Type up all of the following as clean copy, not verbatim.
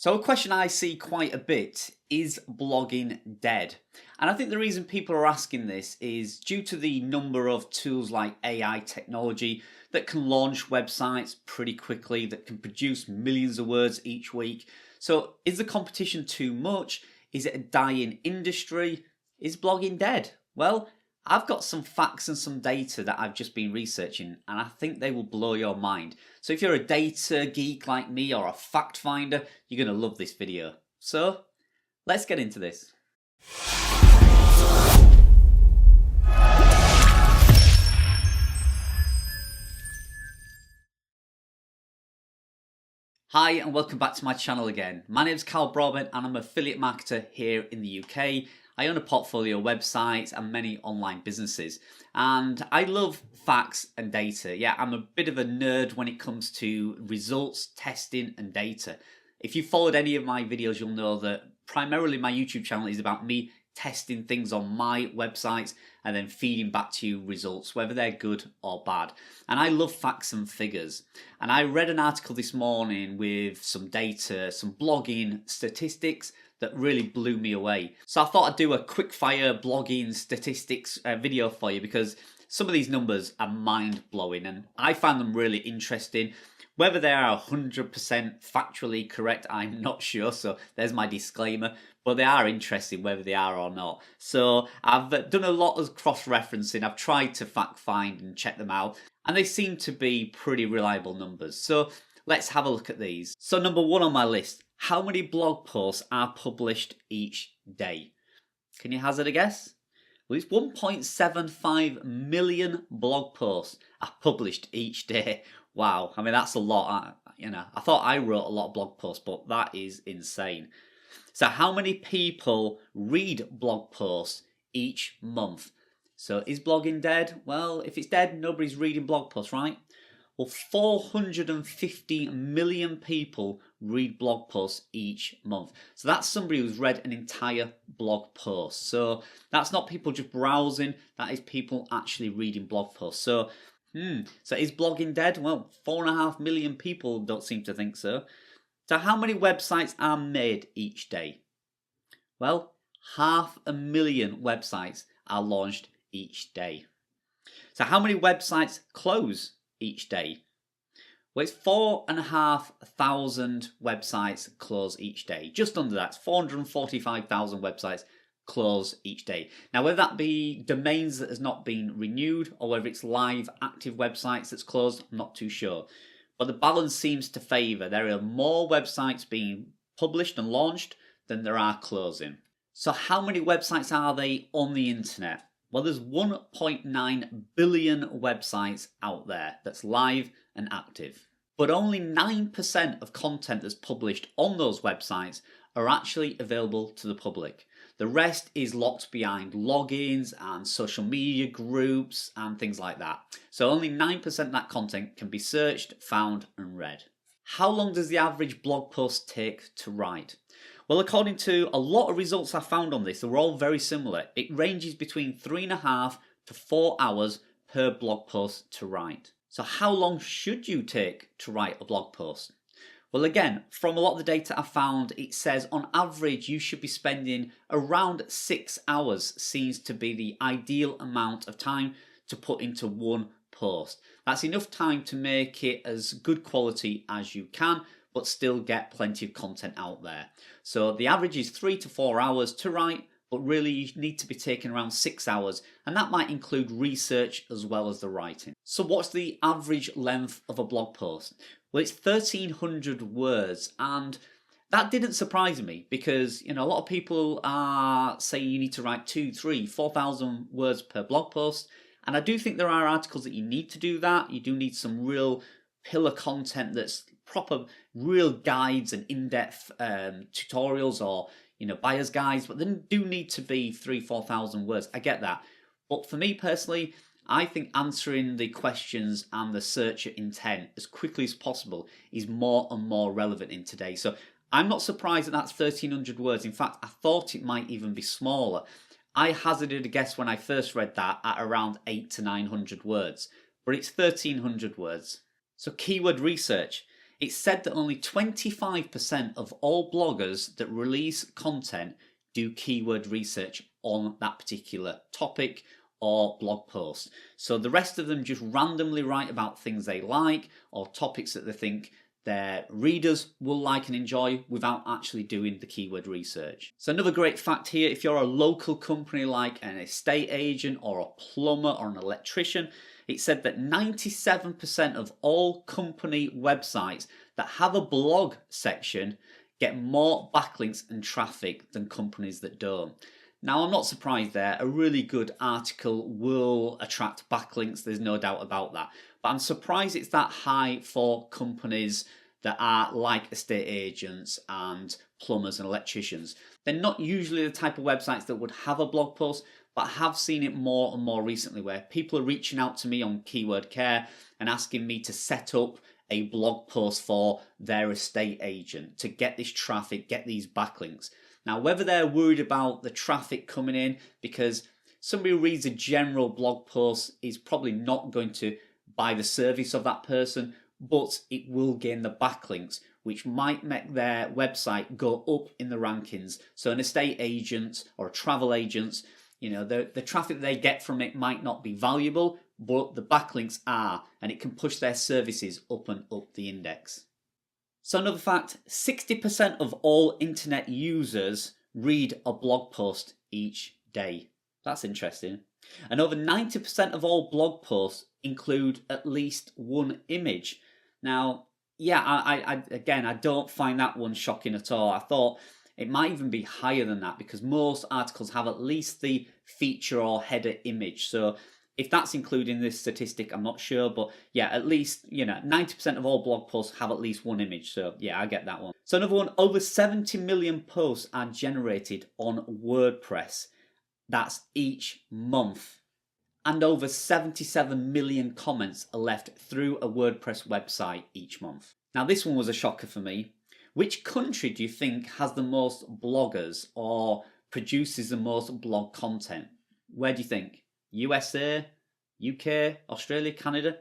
So a question I see quite a bit is blogging dead? And I think the reason people are asking this is due to the number of tools like AI technology that can launch websites pretty quickly, that can produce millions of words each week. So is the competition too much? Is it a dying industry? Is blogging dead? Well, I've got some facts and some data that I've just been researching, and I think they will blow your mind. So if you're a data geek like me or a fact finder, you're going to love this video. So let's get into this. Hi and welcome back to my channel again. My name is Carl Broadbent and I'm an affiliate marketer here in the UK. I own a portfolio of websites and many online businesses, and I love facts and data. Yeah, I'm a bit of a nerd when it comes to results, testing and data. If you followed any of my videos, you'll know that primarily my YouTube channel is about me testing things on my websites and then feeding back to you results, whether they're good or bad. And I love facts and figures. And I read an article this morning with some data, some blogging statistics that really blew me away. So I thought I'd do a quick fire blogging statistics video for you, because some of these numbers are mind blowing and I find them really interesting. Whether they are 100% factually correct, I'm not sure, so there's my disclaimer, but they are interesting whether they are or not. So I've done a lot of cross-referencing. I've tried to fact find and check them out, and they seem to be pretty reliable numbers. So let's have a look at these. So number one on my list, how many blog posts are published each day? Can you hazard a guess? Well, it's 1.75 million blog posts are published each day. Wow, I mean that's a lot. I thought I wrote a lot of blog posts, but that is insane. So how many people read blog posts each month? So is blogging dead? Well, if it's dead, nobody's reading blog posts, right? Well, 450 million people read blog posts each month. So that's somebody who's read an entire blog post. So that's not people just browsing, that is people actually reading blog posts. So is blogging dead? Well, 4.5 million people don't seem to think so. So how many websites are made each day? Well, 500,000 websites are launched each day. So how many websites close each day? Well, it's 4,500 websites close each day. Just under that, 445,000 websites close each day. Now, whether that be domains that has not been renewed or whether it's live active websites that's closed, I'm not too sure. But the balance seems to favour there are more websites being published and launched than there are closing. So how many websites are they on the internet? Well, there's 1.9 billion websites out there that's live and active. But only 9% of content that's published on those websites are actually available to the public. The rest is locked behind logins and social media groups and things like that. So only 9% of that content can be searched, found and read. How long does the average blog post take to write? Well, according to a lot of results I found on this, they're all very similar. It ranges between 3.5 to 4 hours per blog post to write. So how long should you take to write a blog post? Well, again, from a lot of the data I found, it says on average you should be spending around 6 hours seems to be the ideal amount of time to put into one post. That's enough time to make it as good quality as you can, but still get plenty of content out there. So the average is 3 to 4 hours to write, but really you need to be taking around 6 hours, and that might include research as well as the writing. So what's the average length of a blog post? Well, it's 1,300 words, and that didn't surprise me because a lot of people are saying you need to write 2, 3, 4,000 words per blog post, and I do think there are articles that you need to do that. You do need some real pillar content that's proper, real guides and in-depth tutorials or buyer's guides, but they do need to be 3,000, 4,000 words. I get that, but for me personally, I think answering the questions and the searcher intent as quickly as possible is more and more relevant in today. So I'm not surprised that that's 1,300 words. In fact, I thought it might even be smaller. I hazarded a guess when I first read that at around 800 to 900 words, but it's 1,300 words. So keyword research. It's said that only 25% of all bloggers that release content do keyword research on that particular topic or blog post. So the rest of them just randomly write about things they like or topics that they think their readers will like and enjoy without actually doing the keyword research. So another great fact here, if you're a local company like an estate agent or a plumber or an electrician, it said that 97% of all company websites that have a blog section get more backlinks and traffic than companies that don't. Now, I'm not surprised there. A really good article will attract backlinks, there's no doubt about that. But I'm surprised it's that high for companies that are like estate agents and plumbers and electricians. They're not usually the type of websites that would have a blog post, but I have seen it more and more recently where people are reaching out to me on Keyword Care and asking me to set up a blog post for their estate agent to get this traffic, get these backlinks. Now, whether they're worried about the traffic coming in, because somebody who reads a general blog post is probably not going to buy the service of that person, but it will gain the backlinks, which might make their website go up in the rankings. So an estate agent or a travel agent, you know, the traffic they get from it might not be valuable, but the backlinks are, and it can push their services up and up the index. So another fact, 60% of all internet users read a blog post each day. That's interesting. And over 90% of all blog posts include at least one image. Now, yeah, I don't find that one shocking at all. I thought it might even be higher than that because most articles have at least the feature or header image. So if that's including this statistic, I'm not sure, but yeah, at least, 90% of all blog posts have at least one image. So yeah, I get that one. So another one, over 70 million posts are generated on WordPress. That's each month. And over 77 million comments are left through a WordPress website each month. Now this one was a shocker for me. Which country do you think has the most bloggers or produces the most blog content? Where do you think? USA, UK, Australia, Canada?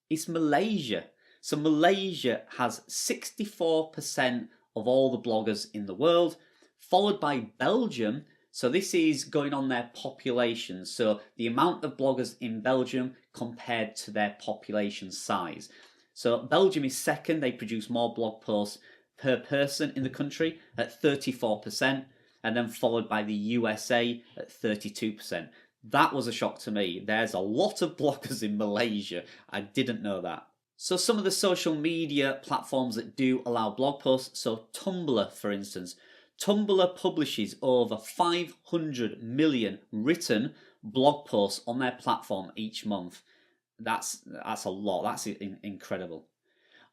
It's Malaysia. So Malaysia has 64% of all the bloggers in the world, followed by Belgium. So this is going on their population. So the amount of bloggers in Belgium compared to their population size. So Belgium is second. They produce more blog posts per person in the country at 34%, and then followed by the USA at 32%. That was a shock to me. There's a lot of bloggers in Malaysia. I didn't know that. So some of the social media platforms that do allow blog posts, so Tumblr for instance, Tumblr publishes over 500 million written blog posts on their platform each month. That's a lot. That's incredible.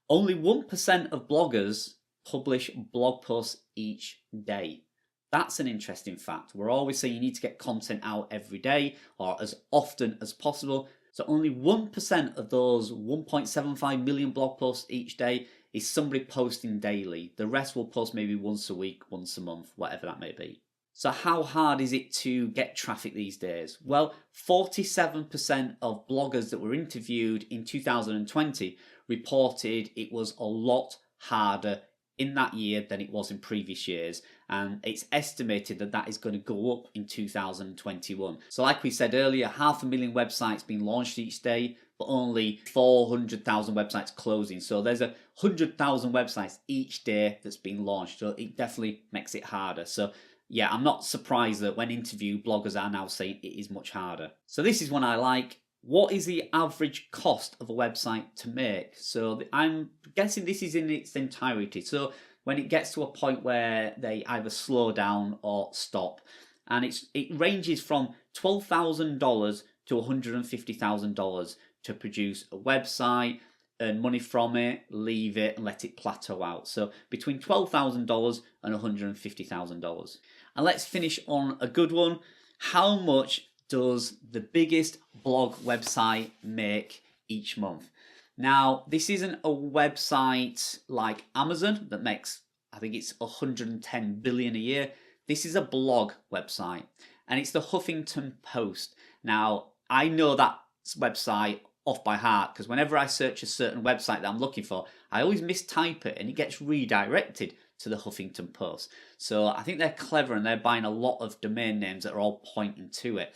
Only 1% of bloggers publish blog posts each day. That's an interesting fact. We're always saying you need to get content out every day or as often as possible. So only 1% of those 1.75 million blog posts each day is somebody posting daily. The rest will post maybe once a week, once a month, whatever that may be. So how hard is it to get traffic these days? Well, 47% of bloggers that were interviewed in 2020 reported it was a lot harder in that year than it was in previous years, and it's estimated that that is going to go up in 2021. So like we said earlier, 500,000 websites being launched each day, but only 400,000 websites closing. So there's 100,000 websites each day that's being launched, so it definitely makes it harder. So yeah, I'm not surprised that when interviewed, bloggers are now saying it is much harder. So this is one I like. What is the average cost of a website to make? So I'm guessing this is in its entirety. So when it gets to a point where they either slow down or stop, and it ranges from $12,000 to $150,000 to produce a website, earn money from it, leave it, and let it plateau out. So between $12,000 and $150,000. And let's finish on a good one. How much does the biggest blog website make each month? Now, this isn't a website like Amazon that makes, I think it's 110 billion a year. This is a blog website, and it's the Huffington Post. Now, I know that website off by heart because whenever I search a certain website that I'm looking for, I always mistype it and it gets redirected to the Huffington Post. So I think they're clever and they're buying a lot of domain names that are all pointing to it.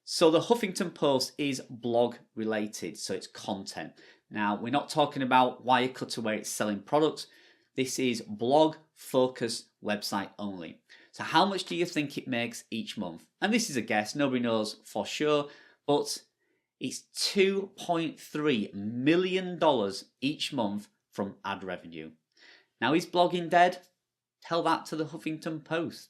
So the Huffington Post is blog related, so it's content. Now, we're not talking about Wirecutter where it's selling products. This is blog focused website only. So how much do you think it makes each month? And this is a guess, nobody knows for sure, but it's $2.3 million each month from ad revenue. Now, is blogging dead? Tell that to the Huffington Post.